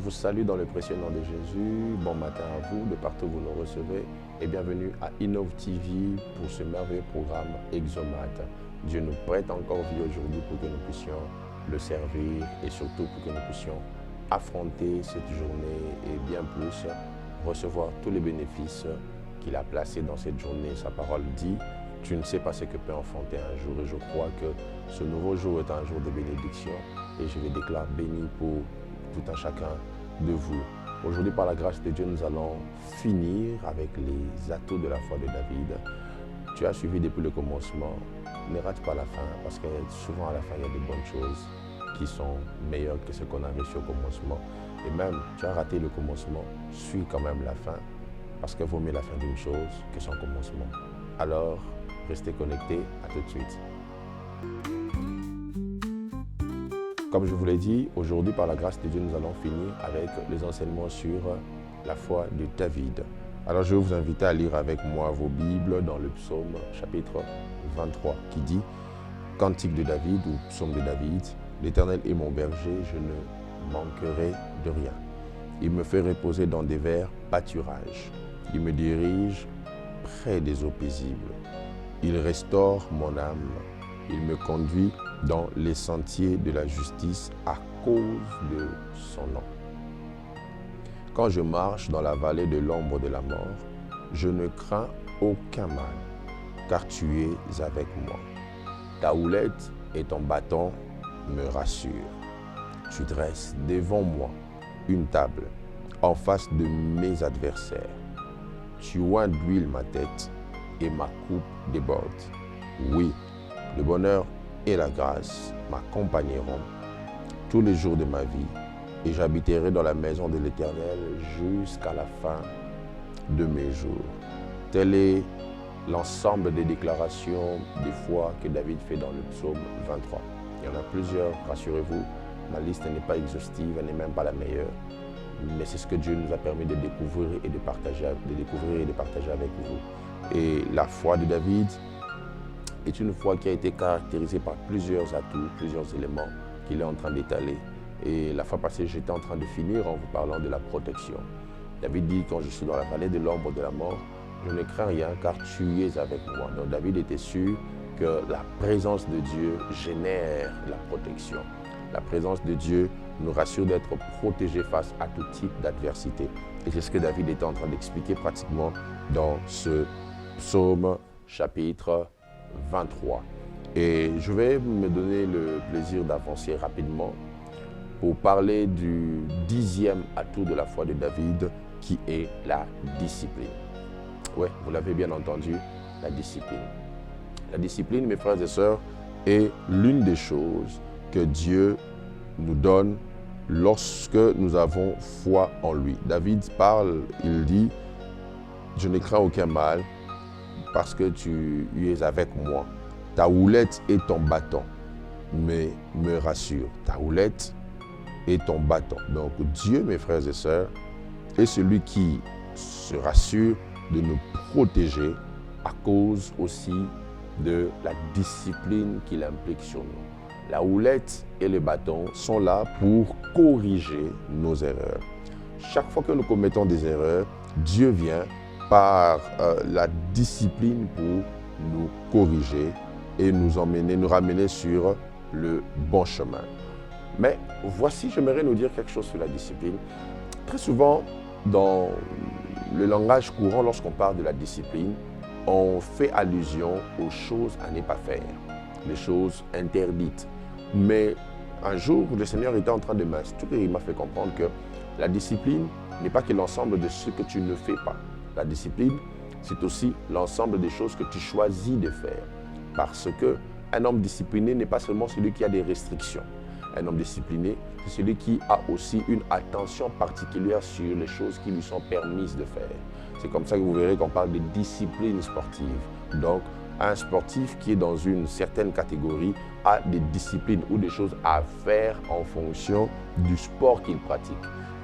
vous salue dans le précieux nom de Jésus. Bon matin à vous, de partout où vous nous recevez. Et bienvenue à Innov TV pour ce merveilleux programme Exomate. Dieu nous prête encore vie aujourd'hui pour que nous puissions le servir et surtout pour que nous puissions affronter cette journée et bien plus recevoir tous les bénéfices qu'il a placés dans cette journée. Sa parole dit, tu ne sais pas ce que peut enfanter un jour, et je crois que ce nouveau jour est un jour de bénédiction et je le déclare béni pour tout un chacun de vous. Aujourd'hui, par la grâce de Dieu, nous allons finir avec les atouts de la foi de David. Tu as suivi depuis le commencement, ne rate pas la fin, parce que souvent à la fin, il y a de bonnes choses qui sont meilleures que ce qu'on a reçu au commencement. Et même, tu as raté le commencement, suis quand même la fin, parce qu'il vaut mieux la fin d'une chose que son commencement. Alors, restez connectés, à tout de suite. Comme je vous l'ai dit, aujourd'hui, par la grâce de Dieu, nous allons finir avec les enseignements sur la foi de David. Alors, je vais vous inviter à lire avec moi vos Bibles dans le psaume chapitre 23 qui dit « Cantique de David » ou « Psaume de David ». « L'Éternel est mon berger, je ne manquerai de rien. Il me fait reposer dans des verts pâturages. Il me dirige près des eaux paisibles. Il restaure mon âme. Il me conduit dans les sentiers de la justice à cause de son nom. Quand je marche dans la vallée de l'ombre de la mort, je ne crains aucun mal, car tu es avec moi. Ta houlette et ton bâton me rassurent. Tu dresses devant moi une table en face de mes adversaires. Tu oins d'huile ma tête et ma coupe déborde. Oui, le bonheur et la grâce m'accompagneront tous les jours de ma vie et j'habiterai dans la maison de l'Éternel jusqu'à la fin de mes jours. Tel est l'ensemble des déclarations de foi que David fait dans le psaume 23. Il y en a plusieurs, rassurez-vous, ma liste n'est pas exhaustive, elle n'est même pas la meilleure, mais c'est ce que Dieu nous a permis de découvrir et de partager avec vous. Et la foi de David est une foi qui a été caractérisée par plusieurs atouts, plusieurs éléments qu'il est en train d'étaler. Et la fois passée, j'étais en train de finir en vous parlant de la protection. David dit, quand je suis dans la vallée de l'ombre de la mort, je ne crains rien car tu es avec moi. Donc David était sûr que la présence de Dieu génère la protection. La présence de Dieu nous rassure d'être protégés face à tout type d'adversité. Et c'est ce que David était en train d'expliquer pratiquement dans ce psaume chapitre 23. Et je vais me donner le plaisir d'avancer rapidement pour parler du 10e atout de la foi de David, qui est la discipline. Oui, vous l'avez bien entendu, la discipline. La discipline, mes frères et sœurs, est l'une des choses que Dieu nous donne lorsque nous avons foi en lui. David parle, il dit, je ne crains aucun mal parce que tu es avec moi. Ta houlette et ton bâton me rassurent. Ta houlette et ton bâton. Donc Dieu, mes frères et sœurs, est celui qui se rassure de nous protéger à cause aussi de la discipline qu'il implique sur nous. La houlette et le bâton sont là pour corriger nos erreurs. Chaque fois que nous commettons des erreurs, Dieu vient par la discipline pour nous corriger et nous ramener sur le bon chemin. Mais voici, j'aimerais nous dire quelque chose sur la discipline. Très souvent, dans le langage courant, lorsqu'on parle de la discipline, on fait allusion aux choses à ne pas faire, les choses interdites. Mais un jour, le Seigneur était en train de m'instruire et il m'a fait comprendre que la discipline n'est pas que l'ensemble de ce que tu ne fais pas. La discipline, c'est aussi l'ensemble des choses que tu choisis de faire. Parce qu'un homme discipliné n'est pas seulement celui qui a des restrictions. Un homme discipliné, c'est celui qui a aussi une attention particulière sur les choses qui lui sont permises de faire. C'est comme ça que vous verrez qu'on parle de discipline sportive. Donc, un sportif qui est dans une certaine catégorie a des disciplines ou des choses à faire en fonction du sport qu'il pratique.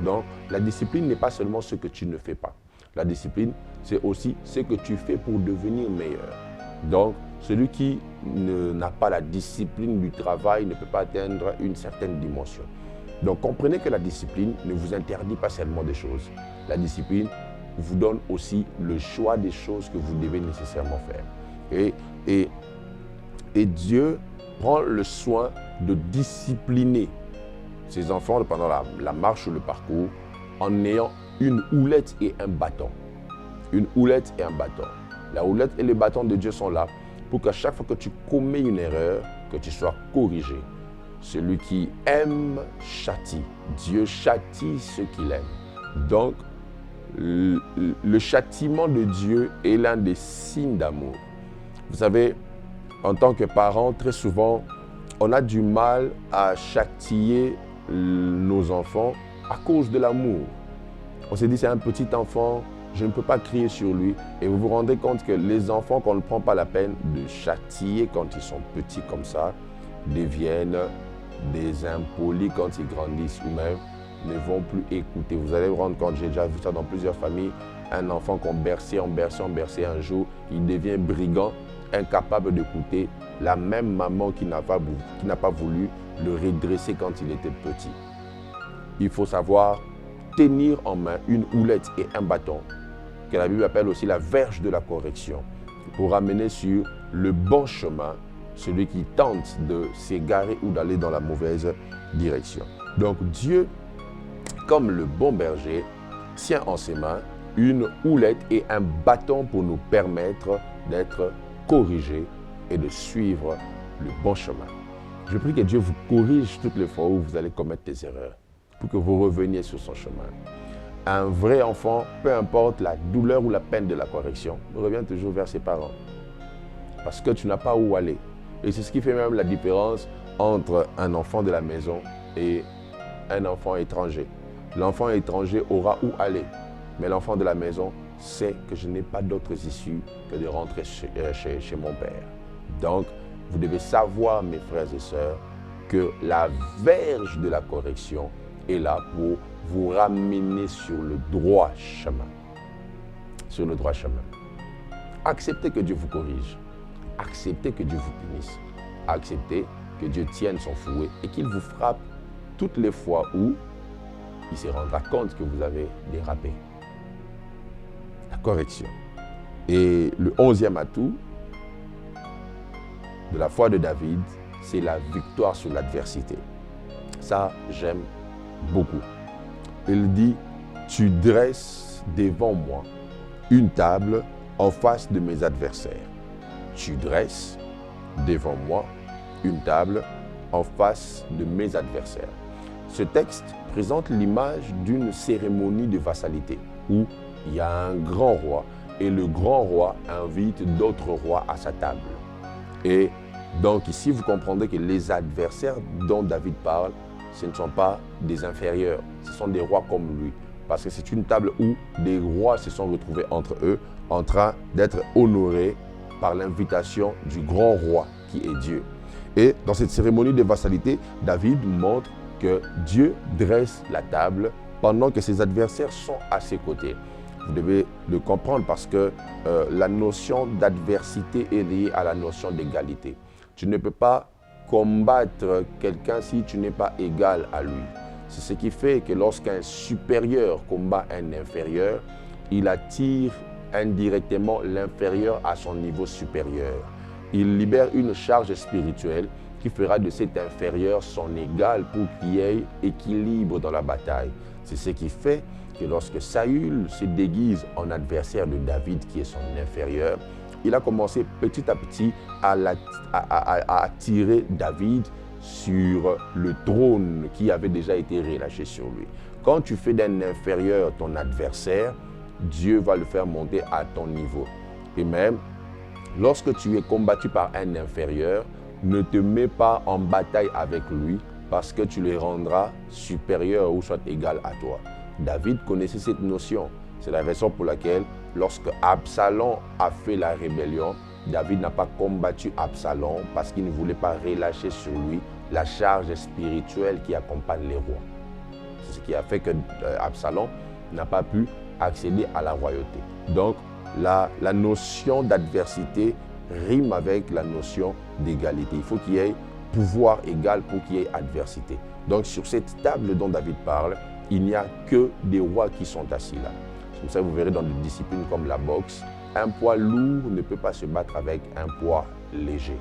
Donc, la discipline n'est pas seulement ce que tu ne fais pas. La discipline, c'est aussi ce que tu fais pour devenir meilleur. Donc, celui qui n'a pas la discipline du travail ne peut pas atteindre une certaine dimension. Donc comprenez que la discipline ne vous interdit pas seulement des choses. La discipline vous donne aussi le choix des choses que vous devez nécessairement faire. Et Dieu prend le soin de discipliner ses enfants pendant la marche ou le parcours en ayant une houlette et un bâton. Une houlette et un bâton. La houlette et le bâton de Dieu sont là pour qu'à chaque fois que tu commets une erreur, que tu sois corrigé. Celui qui aime châtie. Dieu châtie ceux qu'il aime. Donc, le châtiment de Dieu est l'un des signes d'amour. Vous savez, en tant que parents, très souvent, on a du mal à châtier nos enfants à cause de l'amour. On s'est dit, c'est un petit enfant, je ne peux pas crier sur lui. Et vous vous rendez compte que les enfants qu'on ne prend pas la peine de châtier quand ils sont petits comme ça, deviennent des impolis quand ils grandissent ou même ne vont plus écouter. Vous allez vous rendre compte, j'ai déjà vu ça dans plusieurs familles, un enfant qu'on berçait, un jour, il devient brigand, incapable d'écouter la même maman qui n'a pas voulu le redresser quand il était petit. Il faut savoir tenir en main une houlette et un bâton, que la Bible appelle aussi la verge de la correction, pour amener sur le bon chemin celui qui tente de s'égarer ou d'aller dans la mauvaise direction. Donc Dieu, comme le bon berger, tient en ses mains une houlette et un bâton pour nous permettre d'être corrigés et de suivre le bon chemin. Je prie que Dieu vous corrige toutes les fois où vous allez commettre des erreurs, pour que vous reveniez sur son chemin. Un vrai enfant, peu importe la douleur ou la peine de la correction, revient toujours vers ses parents. Parce que tu n'as pas où aller. Et c'est ce qui fait même la différence entre un enfant de la maison et un enfant étranger. L'enfant étranger aura où aller, mais l'enfant de la maison sait que je n'ai pas d'autres issues que de rentrer chez mon père. Donc, vous devez savoir, mes frères et sœurs, que la verge de la correction est là pour vous ramener sur le droit chemin. Sur le droit chemin. Acceptez que Dieu vous corrige. Acceptez que Dieu vous punisse. Acceptez que Dieu tienne son fouet et qu'il vous frappe toutes les fois où il se rendra compte que vous avez dérapé. La correction. Et le 11e atout de la foi de David, c'est la victoire sur l'adversité. Ça, j'aime beaucoup. Il dit, tu dresses devant moi une table en face de mes adversaires. Tu dresses devant moi une table en face de mes adversaires. Ce texte présente l'image d'une cérémonie de vassalité où il y a un grand roi et le grand roi invite d'autres rois à sa table. Et donc ici, vous comprendrez que les adversaires dont David parle, ce ne sont pas des inférieurs, ce sont des rois comme lui. Parce que c'est une table où des rois se sont retrouvés entre eux en train d'être honorés par l'invitation du grand roi qui est Dieu. Et dans cette cérémonie de vassalité, David montre que Dieu dresse la table pendant que ses adversaires sont à ses côtés. Vous devez le comprendre parce que la notion d'adversité est liée à la notion d'égalité. Tu ne peux pas combattre quelqu'un si tu n'es pas égal à lui. C'est ce qui fait que lorsqu'un supérieur combat un inférieur, il attire indirectement l'inférieur à son niveau supérieur. Il libère une charge spirituelle qui fera de cet inférieur son égal pour qu'il y ait équilibre dans la bataille. C'est ce qui fait que lorsque Saül se déguise en adversaire de David, qui est son inférieur, il a commencé petit à petit à attirer David sur le trône qui avait déjà été relâché sur lui. Quand tu fais d'un inférieur ton adversaire, Dieu va le faire monter à ton niveau. Et même, lorsque tu es combattu par un inférieur, ne te mets pas en bataille avec lui parce que tu le rendras supérieur ou soit égal à toi. David connaissait cette notion. C'est la raison pour laquelle, lorsque Absalom a fait la rébellion, David n'a pas combattu Absalom parce qu'il ne voulait pas relâcher sur lui la charge spirituelle qui accompagne les rois. C'est ce qui a fait que Absalom n'a pas pu accéder à la royauté. Donc, la notion d'adversité rime avec la notion d'égalité. Il faut qu'il y ait pouvoir égal pour qu'il y ait adversité. Donc sur cette table dont David parle, il n'y a que des rois qui sont assis là. C'est pour ça que vous verrez dans des disciplines comme la boxe, un poids lourd ne peut pas se battre avec un poids léger.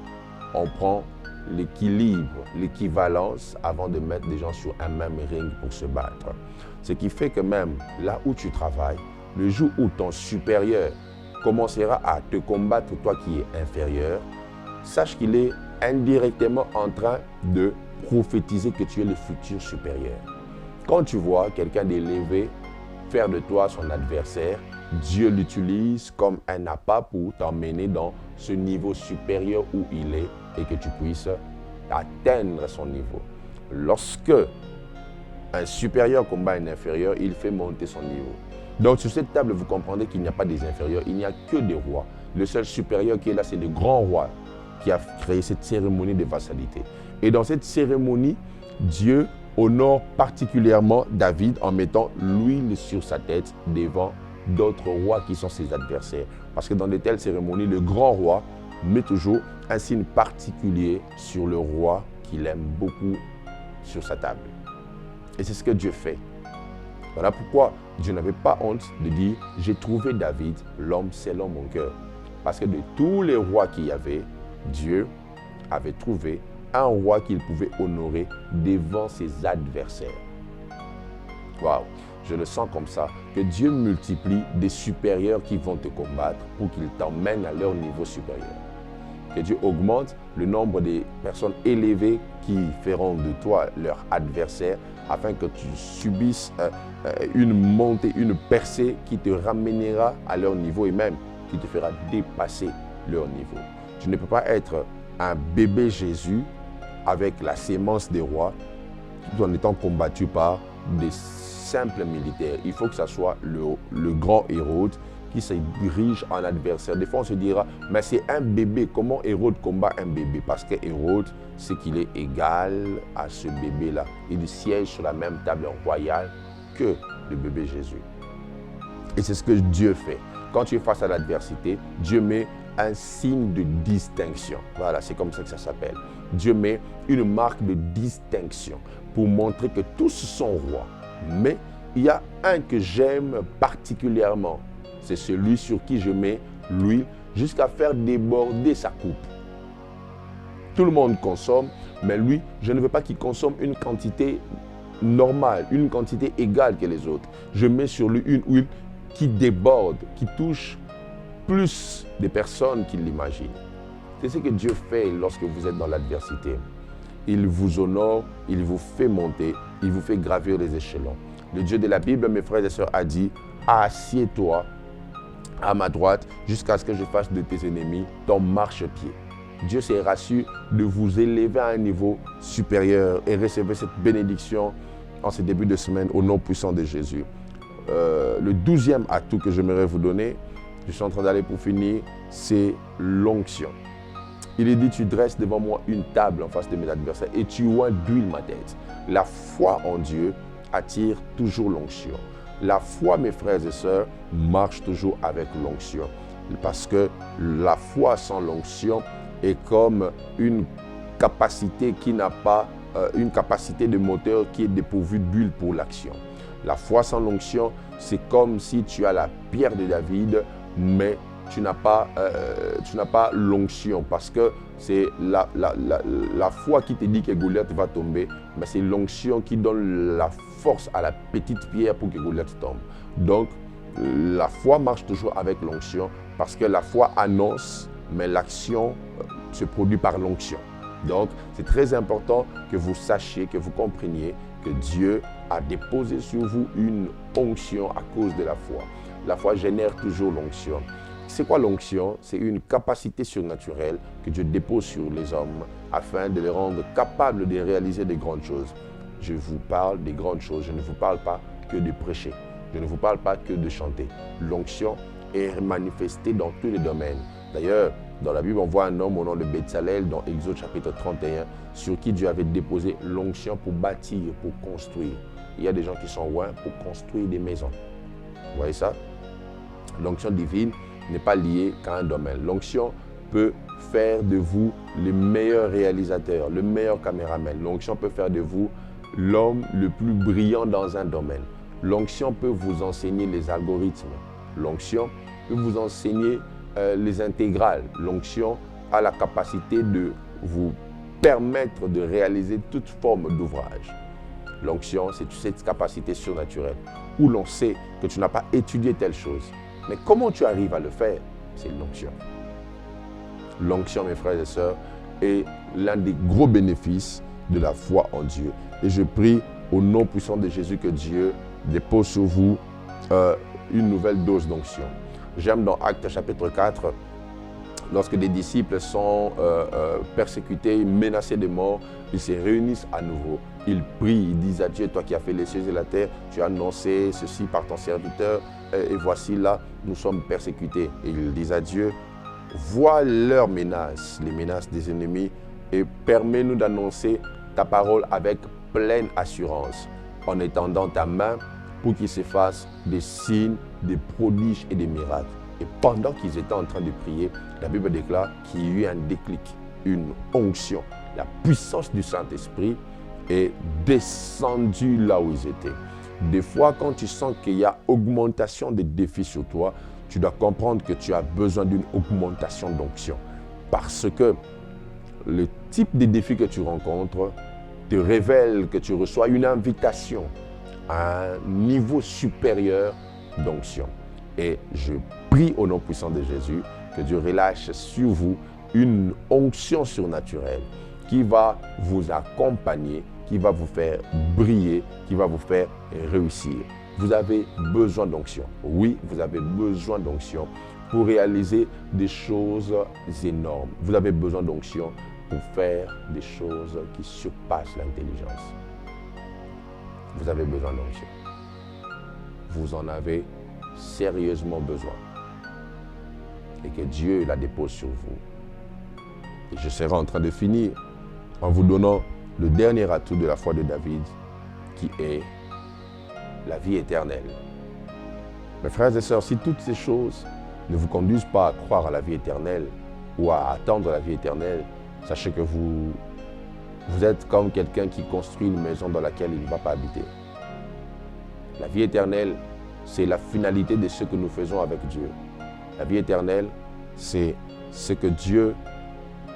On prend l'équilibre, l'équivalence avant de mettre des gens sur un même ring pour se battre. Ce qui fait que même là où tu travailles, le jour où ton supérieur commencera à te combattre, toi qui es inférieur, sache qu'il est indirectement en train de prophétiser que tu es le futur supérieur. Quand tu vois quelqu'un d'élevé faire de toi son adversaire, Dieu l'utilise comme un appât pour t'emmener dans ce niveau supérieur où il est et que tu puisses atteindre son niveau. Lorsque un supérieur combat un inférieur, il fait monter son niveau. Donc sur cette table, vous comprenez qu'il n'y a pas des inférieurs, il n'y a que des rois. Le seul supérieur qui est là, c'est le grand roi qui a créé cette cérémonie de vassalité. Et dans cette cérémonie, Dieu honore particulièrement David en mettant l'huile sur sa tête devant d'autres rois qui sont ses adversaires. Parce que dans de telles cérémonies, le grand roi met toujours un signe particulier sur le roi qu'il aime beaucoup sur sa table. Et c'est ce que Dieu fait. Voilà pourquoi Dieu n'avait pas honte de dire « J'ai trouvé David, l'homme selon mon cœur ». Parce que de tous les rois qu'il y avait, Dieu avait trouvé un roi qu'il pouvait honorer devant ses adversaires. Waouh! Je le sens comme ça, que Dieu multiplie des supérieurs qui vont te combattre pour qu'ils t'emmènent à leur niveau supérieur. Que Dieu augmente le nombre des personnes élevées qui feront de toi leur adversaire afin que tu subisses une montée, une percée qui te ramènera à leur niveau et même qui te fera dépasser leur niveau. Tu ne peux pas être un bébé Jésus avec la sémence des rois tout en étant combattu par des simples militaires. Il faut que ce soit le grand Hérode qui se dirige en adversaire. Des fois, on se dira, mais c'est un bébé. Comment Hérode combat un bébé? Parce que Hérode, c'est qu'il est égal à ce bébé-là. Il siège sur la même table royale que le bébé Jésus. Et c'est ce que Dieu fait. Quand tu es face à l'adversité, Dieu met un signe de distinction. Voilà, c'est comme ça que ça s'appelle. Dieu met une marque de distinction pour montrer que tous sont rois. Mais il y a un que j'aime particulièrement. C'est celui sur qui je mets l'huile jusqu'à faire déborder sa coupe. Tout le monde consomme, mais lui, je ne veux pas qu'il consomme une quantité normale, une quantité égale que les autres. Je mets sur lui une huile qui déborde, qui touche plus de personnes qu'il l'imagine. C'est ce que Dieu fait lorsque vous êtes dans l'adversité. Il vous honore, il vous fait monter, il vous fait gravir les échelons. Le Dieu de la Bible, mes frères et sœurs, a dit « Assieds-toi à ma droite jusqu'à ce que je fasse de tes ennemis ton marchepied. » Dieu s'est rassuré de vous élever à un niveau supérieur et recevez cette bénédiction en ce début de semaine au nom puissant de Jésus. Le 12e atout que j'aimerais vous donner, je suis en train d'aller pour finir, c'est l'onction. Il est dit, tu dresses devant moi une table en face de mes adversaires et tu oins d'huile ma tête. La foi en Dieu attire toujours l'onction. La foi, mes frères et sœurs, marche toujours avec l'onction. Parce que la foi sans l'onction est comme une capacité qui n'a pas, une capacité de moteur qui est dépourvue d'huile pour l'action. La foi sans l'onction, c'est comme si tu as la pierre de David, mais tu n'as pas l'onction parce que c'est la foi qui te dit que Goliath va tomber, mais c'est l'onction qui donne la force à la petite pierre pour que Goliath tombe. Donc, la foi marche toujours avec l'onction parce que la foi annonce, mais l'action se produit par l'onction. Donc, c'est très important que vous sachiez, que vous compreniez que Dieu a déposé sur vous une onction à cause de la foi. La foi génère toujours l'onction. C'est quoi l'onction? C'est une capacité surnaturelle que Dieu dépose sur les hommes afin de les rendre capables de réaliser de grandes choses. Je vous parle des grandes choses. Je ne vous parle pas que de prêcher. Je ne vous parle pas que de chanter. L'onction est manifestée dans tous les domaines. D'ailleurs, dans la Bible, on voit un homme au nom de Betsalel dans Exode chapitre 31 sur qui Dieu avait déposé l'onction pour bâtir, pour construire. Il y a des gens qui sont loin pour construire des maisons. Vous voyez ça? L'onction divine n'est pas liée qu'à un domaine. L'onction peut faire de vous le meilleur réalisateur, le meilleur caméraman. L'onction peut faire de vous l'homme le plus brillant dans un domaine. L'onction peut vous enseigner les algorithmes. L'onction peut vous enseigner les intégrales. L'onction a la capacité de vous permettre de réaliser toute forme d'ouvrage. L'onction, c'est cette capacité surnaturelle où l'on sait que tu n'as pas étudié telle chose. Mais comment tu arrives à le faire? C'est l'onction. L'onction, mes frères et sœurs, est l'un des gros bénéfices de la foi en Dieu. Et je prie au nom puissant de Jésus que Dieu dépose sur vous une nouvelle dose d'onction. J'aime dans Actes chapitre 4, lorsque des disciples sont persécutés, menacés de mort, ils se réunissent à nouveau. Ils prient, ils disent à Dieu, toi qui as fait les cieux et la terre, tu as annoncé ceci par ton serviteur, et voici là, nous sommes persécutés. Et ils disent à Dieu, vois leurs menaces, les menaces des ennemis, et permets-nous d'annoncer ta parole avec pleine assurance, en étendant ta main pour qu'il se fasse des signes, des prodiges et des miracles. Et pendant qu'ils étaient en train de prier, la Bible déclare qu'il y a eu un déclic, une onction. La puissance du Saint-Esprit est descendue là où ils étaient. Des fois, quand tu sens qu'il y a augmentation des défis sur toi, tu dois comprendre que tu as besoin d'une augmentation d'onction. Parce que le type de défi que tu rencontres te révèle que tu reçois une invitation à un niveau supérieur d'onction. Et je prie au nom puissant de Jésus que Dieu relâche sur vous une onction surnaturelle qui va vous accompagner, qui va vous faire briller, qui va vous faire réussir. Vous avez besoin d'onction. Oui, vous avez besoin d'onction pour réaliser des choses énormes. Vous avez besoin d'onction pour faire des choses qui surpassent l'intelligence. Vous avez besoin d'onction. Vous en avez sérieusement besoin. Et que Dieu la dépose sur vous. Et je serai en train de finir en vous donnant le dernier atout de la foi de David, qui est la vie éternelle. Mes frères et sœurs, si toutes ces choses ne vous conduisent pas à croire à la vie éternelle ou à attendre la vie éternelle, sachez que vous êtes comme quelqu'un qui construit une maison dans laquelle il ne va pas habiter. La vie éternelle, c'est la finalité de ce que nous faisons avec Dieu. La vie éternelle, c'est ce que Dieu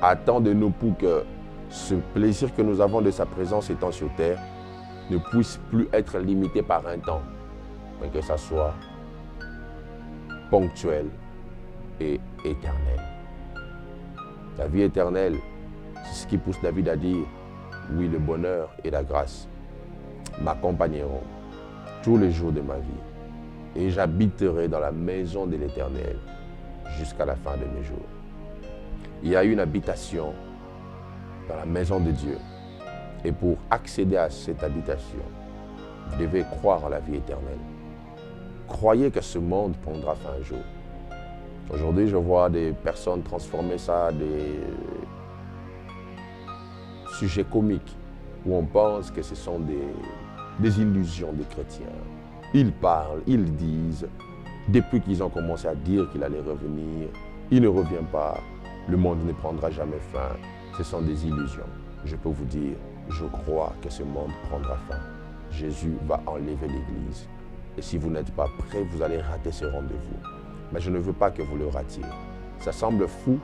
attend de nous pour que ce plaisir que nous avons de sa présence étant sur terre ne puisse plus être limité par un temps, mais que ça soit ponctuel et éternel. La vie éternelle, c'est ce qui pousse David à dire, oui, le bonheur et la grâce m'accompagneront tous les jours de ma vie et j'habiterai dans la maison de l'Éternel jusqu'à la fin de mes jours. Il y a une habitation dans la maison de Dieu. Et pour accéder à cette habitation, vous devez croire à la vie éternelle. Croyez que ce monde prendra fin un jour. Aujourd'hui, je vois des personnes transformer ça en des sujets comiques où on pense que ce sont des illusions des chrétiens. Ils parlent, ils disent, depuis qu'ils ont commencé à dire qu'il allait revenir, il ne revient pas, le monde ne prendra jamais fin. Ce sont des illusions. Je peux vous dire, je crois que ce monde prendra fin. Jésus va enlever l'Église. Et si vous n'êtes pas prêts, vous allez rater ce rendez-vous. Mais je ne veux pas que vous le ratiez. Ça semble fou,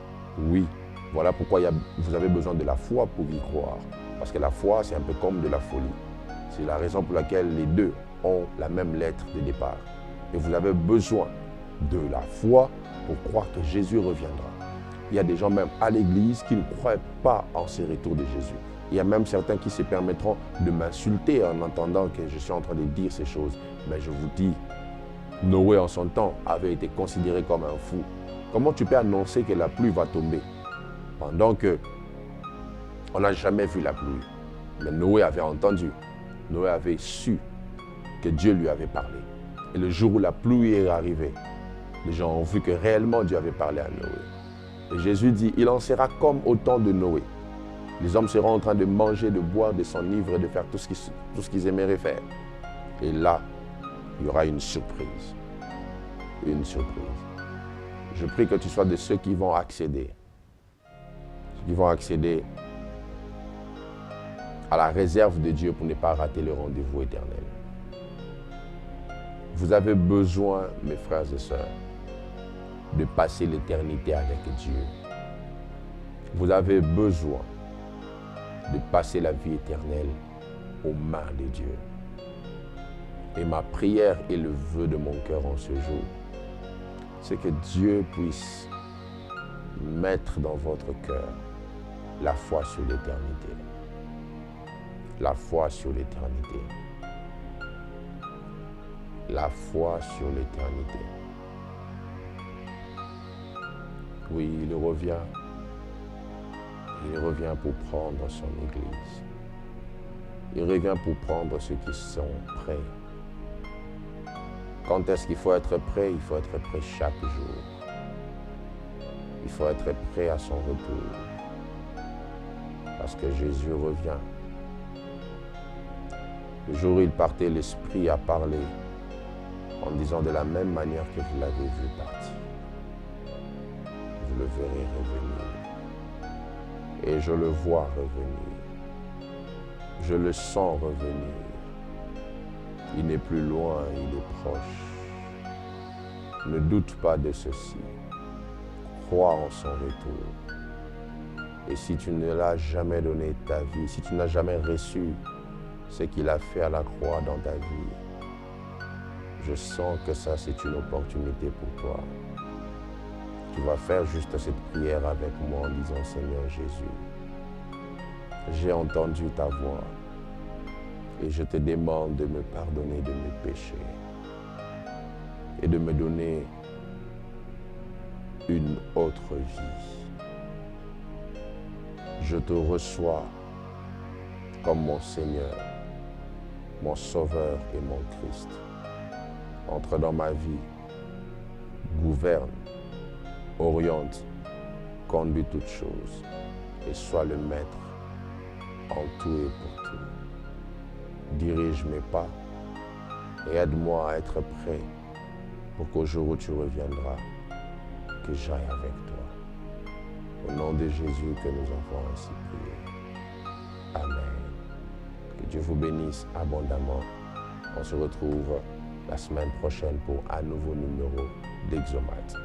oui. Voilà pourquoi vous avez besoin de la foi pour y croire. Parce que la foi, c'est un peu comme de la folie. C'est la raison pour laquelle les deux ont la même lettre de départ. Et vous avez besoin de la foi pour croire que Jésus reviendra. Il y a des gens même à l'église qui ne croient pas en ce retour de Jésus. Il y a même certains qui se permettront de m'insulter en entendant que je suis en train de dire ces choses. Mais je vous dis, Noé en son temps avait été considéré comme un fou. Comment tu peux annoncer que la pluie va tomber pendant que on n'a jamais vu la pluie? Mais Noé avait entendu, Noé avait su que Dieu lui avait parlé. Et le jour où la pluie est arrivée, les gens ont vu que réellement Dieu avait parlé à Noé. Et Jésus dit, il en sera comme au temps de Noé. Les hommes seront en train de manger, de boire, de s'enivrer, de faire tout ce qu'ils aimeraient faire. Et là, il y aura une surprise. Une surprise. Je prie que tu sois de ceux qui vont accéder qui vont accéder à la réserve de Dieu pour ne pas rater le rendez-vous éternel. Vous avez besoin, mes frères et sœurs, de passer l'éternité avec Dieu. Vous avez besoin de passer la vie éternelle aux mains de Dieu. Et ma prière et le vœu de mon cœur en ce jour, c'est que Dieu puisse mettre dans votre cœur la foi sur l'éternité. La foi sur l'éternité. La foi sur l'éternité. Oui, il revient. Il revient pour prendre son Église. Il revient pour prendre ceux qui sont prêts. Quand est-ce qu'il faut être prêt? Il faut être prêt chaque jour. Il faut être prêt à son retour. Parce que Jésus revient. Le jour où il partait, l'Esprit a parlé en disant de la même manière que vous l'avez vu partir. Vous le verrez revenir. Et je le vois revenir. Je le sens revenir. Il n'est plus loin, il est proche. Ne doute pas de ceci. Crois en son retour. Et si tu ne l'as jamais donné ta vie, si tu n'as jamais reçu ce qu'il a fait à la croix dans ta vie, je sens que ça, c'est une opportunité pour toi. Tu vas faire juste cette prière avec moi en disant: Seigneur Jésus, j'ai entendu ta voix et je te demande de me pardonner de mes péchés et de me donner une autre vie. Je te reçois comme mon Seigneur, mon Sauveur et mon Christ. Entre dans ma vie, gouverne, oriente, conduis toutes choses et sois le maître en tout et pour tout. Dirige mes pas et aide-moi à être prêt pour qu'au jour où tu reviendras, que j'aille avec toi. Au nom de Jésus que nous avons ainsi prié. Amen. Que Dieu vous bénisse abondamment. On se retrouve la semaine prochaine pour un nouveau numéro d'Exomate.